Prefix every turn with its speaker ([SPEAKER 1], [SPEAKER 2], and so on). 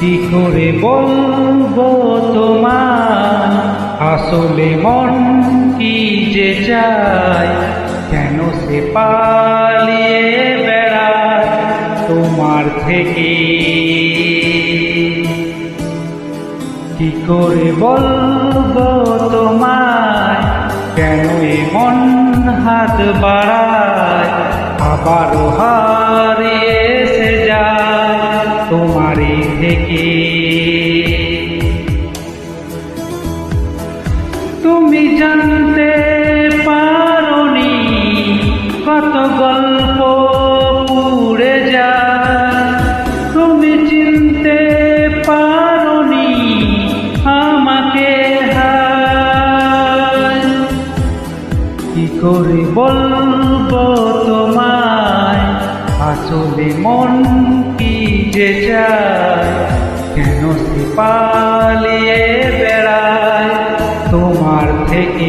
[SPEAKER 1] কি করে বলবো তোমায় আসলে মন কি যে চায়, কেন সে পালিয়ে বেড়ায় তোমার থেকে। কি করে বলবো তোমায় কেন মন হাত বাড়ায়, আবারও হারিয়ে এসে যায় তোমারই থেকে। তুমি জানতে পারোনি কত গল্প পুড়ে যায়, তুমি চিনতে পারোনি আমাকে হায়। কি করে বলবো তোমায় আসলে মন কি যে চায়, কেন সে পালিয়ে বেড়ায় তোমার থেকে।